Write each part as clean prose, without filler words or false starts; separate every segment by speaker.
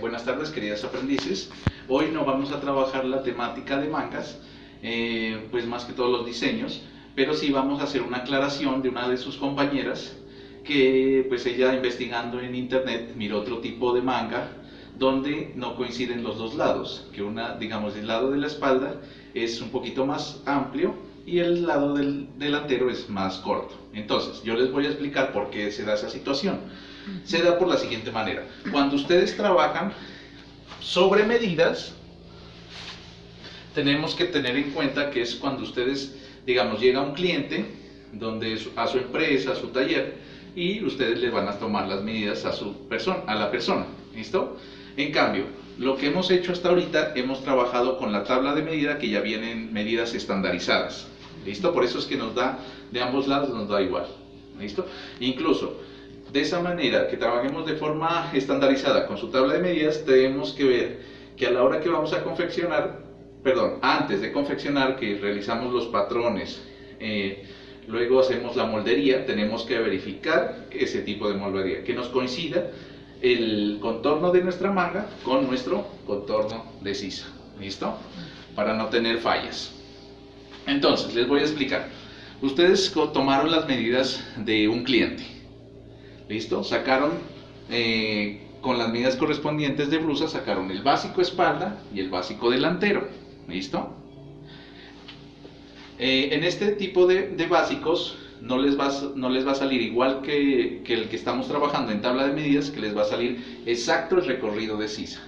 Speaker 1: Buenas tardes, queridas aprendices. Hoy no vamos a trabajar la temática de mangas, pues más que todos los diseños, pero sí vamos a hacer una aclaración de una de sus compañeras que pues ella investigando en internet miró otro tipo de manga donde no coinciden los dos lados, que digamos, el lado de la espalda es un poquito más amplio y el lado del delantero es más corto. Entonces, yo les voy a explicar por qué se da esa situación. Se da por la siguiente manera: cuando ustedes trabajan sobre medidas, tenemos que tener en cuenta que es cuando ustedes, digamos, llega un cliente a su empresa, a su taller, y ustedes le van a tomar las medidas a la persona, ¿listo? En cambio, lo que hemos hecho hasta ahorita, hemos trabajado con la tabla de medida que ya vienen medidas estandarizadas, ¿listo? Por eso es que nos da, de ambos lados nos da igual, ¿listo? Incluso, de esa manera que trabajemos de forma estandarizada con su tabla de medidas, tenemos que ver que a la hora que vamos a confeccionar, antes de confeccionar, que realizamos los patrones, luego hacemos la moldería, tenemos que verificar ese tipo de moldería, que nos coincida el contorno de nuestra manga con nuestro contorno de sisa, ¿listo? Para no tener fallas. Entonces, les voy a explicar. Ustedes tomaron las medidas de un cliente, ¿listo? Sacaron, con las medidas correspondientes de blusa, sacaron el básico espalda y el básico delantero, ¿listo? En este tipo de básicos no les va a salir igual que el que estamos trabajando en tabla de medidas, que les va a salir exacto el recorrido de sisa.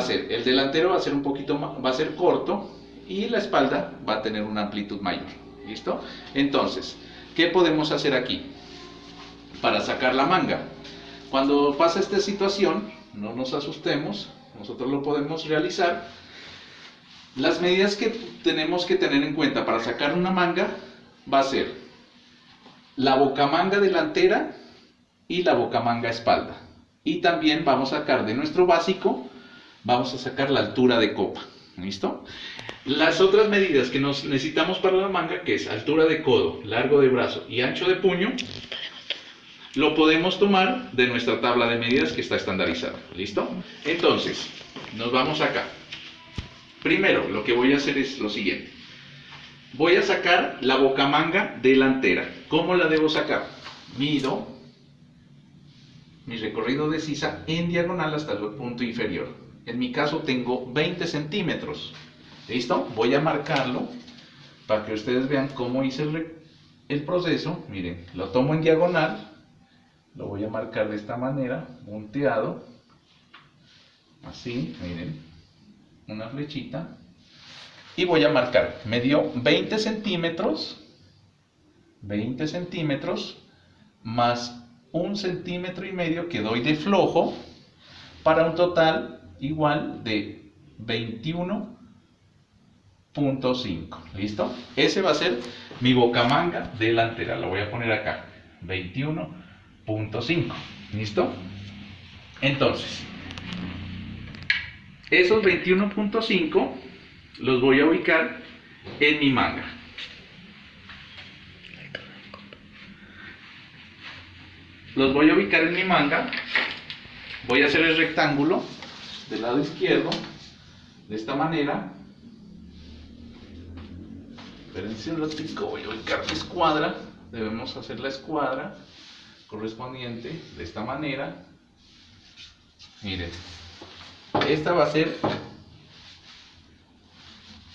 Speaker 1: El delantero va a ser un poquito más, va a ser corto, y la espalda va a tener una amplitud mayor, ¿listo? Entonces, ¿qué podemos hacer aquí para sacar la manga? Cuando pasa esta situación, no nos asustemos, nosotros lo podemos realizar. Las medidas que tenemos que tener en cuenta para sacar una manga va a ser la bocamanga delantera y la bocamanga espalda. Y también vamos a sacar de nuestro básico, vamos a sacar la altura de copa, ¿listo? Las otras medidas que necesitamos para la manga, que es altura de codo, largo de brazo y ancho de puño, lo podemos tomar de nuestra tabla de medidas que está estandarizada, ¿listo? Entonces, nos vamos acá. Primero, lo que voy a hacer es lo siguiente. Voy a sacar la bocamanga delantera. ¿Cómo la debo sacar? Mido mi recorrido de sisa en diagonal hasta el punto inferior. En mi caso tengo 20 centímetros. ¿Listo? Voy a marcarlo para que ustedes vean cómo hice el proceso. Miren, lo tomo en diagonal. Lo voy a marcar de esta manera, punteado. Así, miren. Una flechita, y voy a marcar, me dio 20 centímetros más 1,5 centímetros que doy de flojo, para un total igual de 21.5, ¿listo? Ese va a ser mi bocamanga delantera, lo voy a poner acá, 21.5, ¿listo? Entonces, esos 21.5 los voy a ubicar en mi manga. Los voy a ubicar en mi manga. Voy a hacer el rectángulo del lado izquierdo de esta manera. Espérense un ratito, voy a ubicar la escuadra. Debemos hacer la escuadra correspondiente de esta manera. Miren. Esta va a ser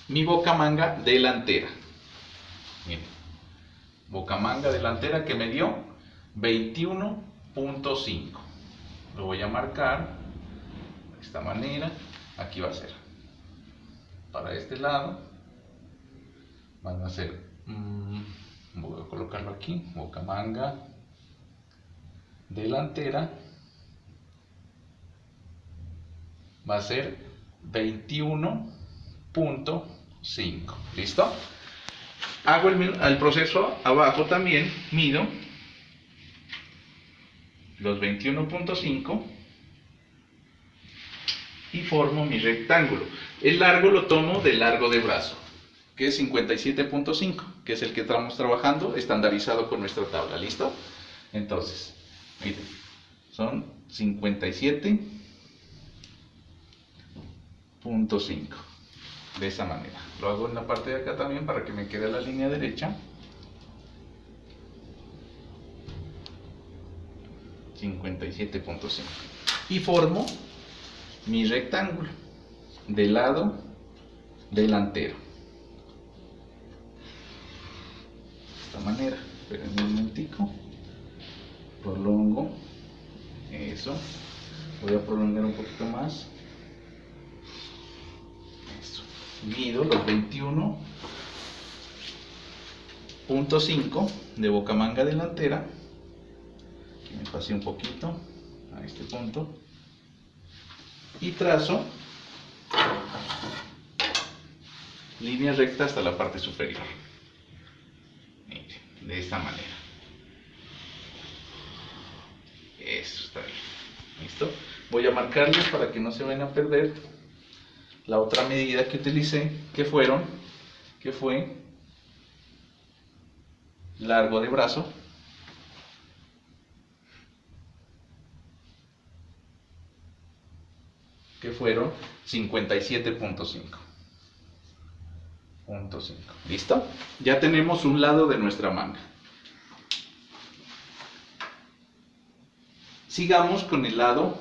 Speaker 1: mi bocamanga delantera. Miren, bocamanga delantera que me dio 21.5. Lo voy a marcar de esta manera. Aquí va a ser. Para este lado van a ser, voy a colocarlo aquí, bocamanga delantera. Va a ser 21.5, ¿listo? Hago el proceso abajo también, mido los 21.5 y formo mi rectángulo. El largo lo tomo del largo de brazo, que es 57.5, que es el que estamos trabajando estandarizado con nuestra tabla, ¿listo? Entonces, miren, son 57 .5, de esa manera. Lo hago en la parte de acá también para que me quede la línea derecha. 57.5. Y formo mi rectángulo del lado delantero. De esta manera. Esperen un momentico. Prolongo. Eso. Voy a prolongar un poquito más. Eso. Mido los 21.5 de bocamanga delantera. Aquí me pasé un poquito a este punto. Y trazo línea recta hasta la parte superior. Miren, de esta manera. Eso está bien. ¿Listo? Voy a marcarles para que no se vayan a perder la otra medida que utilicé, que fue largo de brazo, que fueron 57.5. ¿Listo? Ya tenemos un lado de nuestra manga. Sigamos con el lado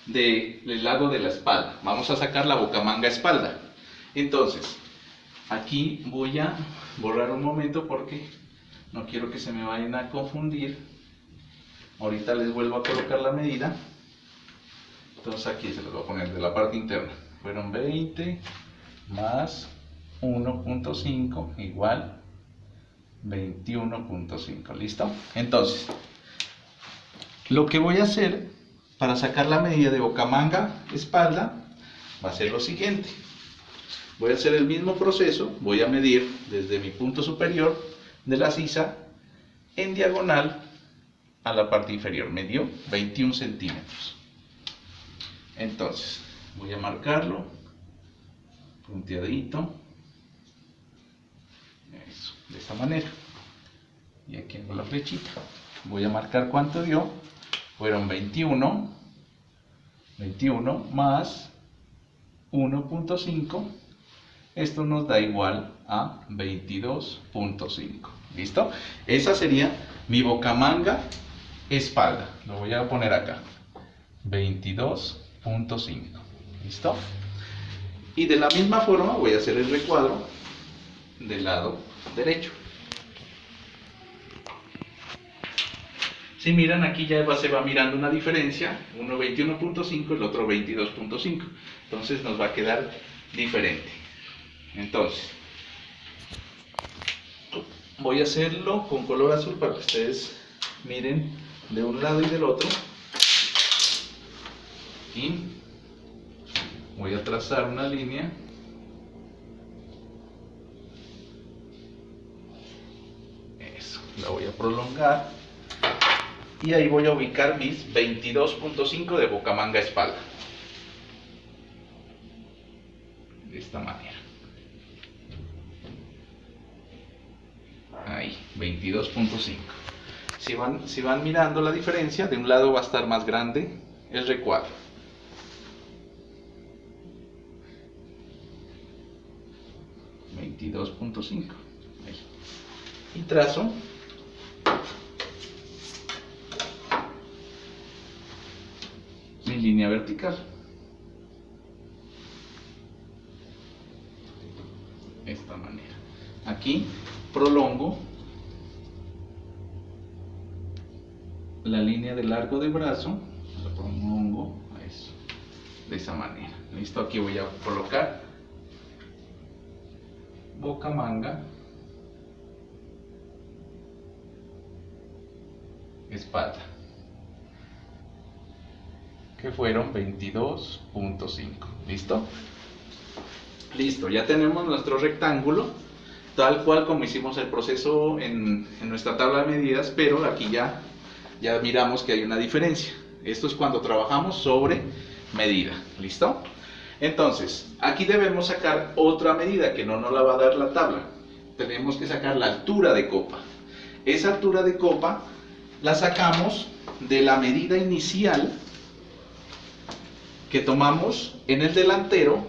Speaker 1: de la espalda. Vamos a sacar la bocamanga espalda. Entonces, aquí voy a borrar un momento porque no quiero que se me vayan a confundir. Ahorita les vuelvo a colocar la medida. Entonces aquí se los voy a poner de la parte interna. Fueron 20 más 1.5 igual 21.5. ¿Listo? Entonces, lo que voy a hacer para sacar la medida de bocamanga espalda va a ser lo siguiente. Voy a hacer el mismo proceso. Voy a medir desde mi punto superior de la sisa en diagonal a la parte inferior. Me dio 21 centímetros. Entonces, voy a marcarlo punteadito. Eso, de esta manera. Y aquí hago la flechita. Voy a marcar cuánto dio. Fueron 21 más 1.5. Esto nos da igual a 22.5. ¿Listo? Esa sería mi bocamanga espalda. Lo voy a poner acá. 22.5. ¿Listo? Y de la misma forma voy a hacer el recuadro del lado derecho. Si miran, aquí ya se va mirando una diferencia, uno 21.5 y el otro 22.5. Entonces nos va a quedar diferente. Entonces, voy a hacerlo con color azul para que ustedes miren de un lado y del otro. Y voy a trazar una línea. Eso, la voy a prolongar. Y ahí voy a ubicar mis 22.5 de bocamanga espalda. De esta manera. Ahí, 22.5. Si van mirando la diferencia, de un lado va a estar más grande el recuadro. $22.5. Y trazo mi línea vertical. De esta manera. Aquí prolongo la línea de largo de brazo, la prolongo a eso, de esa manera. Listo, aquí voy a colocar bocamanga espalda, que fueron 22.5. ¿Listo? Listo, ya tenemos nuestro rectángulo tal cual como hicimos el proceso en nuestra tabla de medidas, pero aquí ya miramos que hay una diferencia. Esto es cuando trabajamos sobre medida. ¿Listo? Entonces, aquí debemos sacar otra medida que no nos la va a dar la tabla. Tenemos que sacar la altura de copa. Esa altura de copa la sacamos de la medida inicial que tomamos en el delantero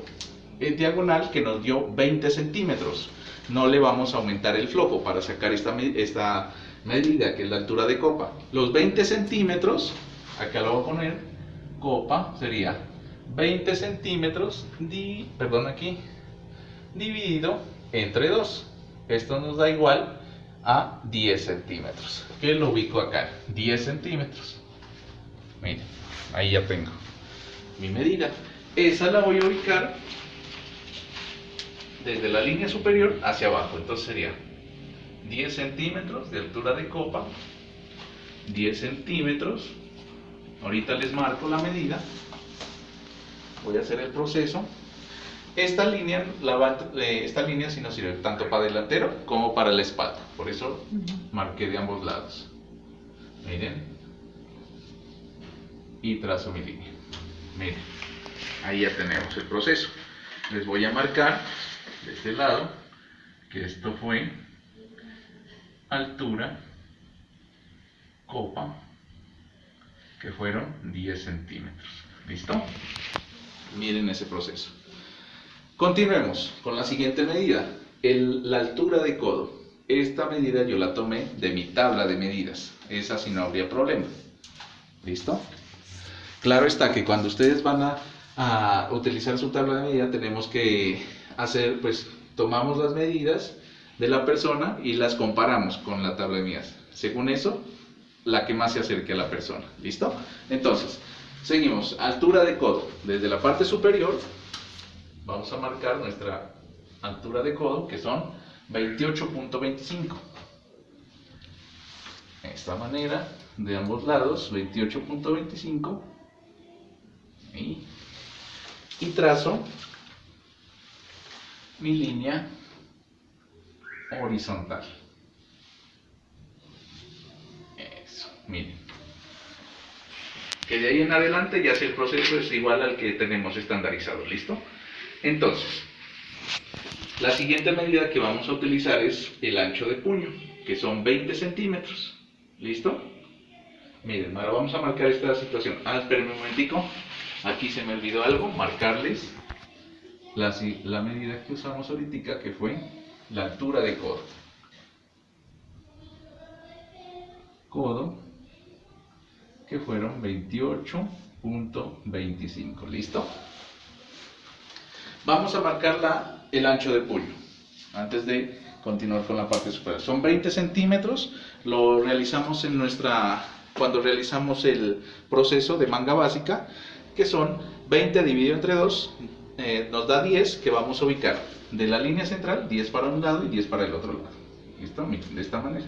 Speaker 1: en diagonal que nos dio 20 centímetros. No le vamos a aumentar el flojo para sacar esta medida, que es la altura de copa. Los 20 centímetros, acá lo voy a poner, copa sería 20 centímetros, dividido entre 2. Esto nos da igual a 10 centímetros. Que lo ubico acá, 10 centímetros. Miren, ahí ya tengo mi medida. Esa la voy a ubicar desde la línea superior hacia abajo. Entonces sería 10 centímetros de altura de copa, 10 centímetros. Ahorita les marco la medida. Voy a hacer el proceso. Esta línea sí nos sirve tanto para delantero como para la espalda. Por eso marqué de ambos lados. Miren. Y trazo mi línea. Miren. Ahí ya tenemos el proceso. Les voy a marcar de este lado que esto fue altura, copa, que fueron 10 centímetros. ¿Listo? Miren ese proceso. Continuemos con la siguiente medida, la altura de codo. Esta medida yo la tomé de mi tabla de medidas, esa sí no habría problema. ¿Listo? Claro está que cuando ustedes van a utilizar su tabla de medida tenemos que hacer, pues tomamos las medidas de la persona y las comparamos con la tabla de medidas. Según eso, la que más se acerque a la persona. ¿Listo? Entonces, seguimos. Altura de codo. Desde la parte superior vamos a marcar nuestra altura de codo, que son 28.25. De esta manera, de ambos lados, 28.25. Y trazo mi línea horizontal. Eso, miren. Que de ahí en adelante ya si el proceso es igual al que tenemos estandarizado. ¿Listo? Entonces, la siguiente medida que vamos a utilizar es el ancho de puño, que son 20 centímetros. ¿Listo? Miren, ahora vamos a marcar esta situación. Espérenme un momentico. Aquí se me olvidó algo, marcarles la medida que usamos ahorita, que fue la altura de codo. Codo, que fueron 28.25. ¿Listo? Vamos a marcar el ancho de puño antes de continuar con la parte superior. Son 20 centímetros, lo realizamos cuando realizamos el proceso de manga básica, que son 20 dividido entre 2, nos da 10, que vamos a ubicar de la línea central, 10 para un lado y 10 para el otro lado. ¿Listo? Miren, de esta manera.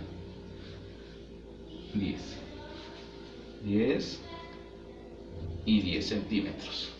Speaker 1: 10 y 10 centímetros.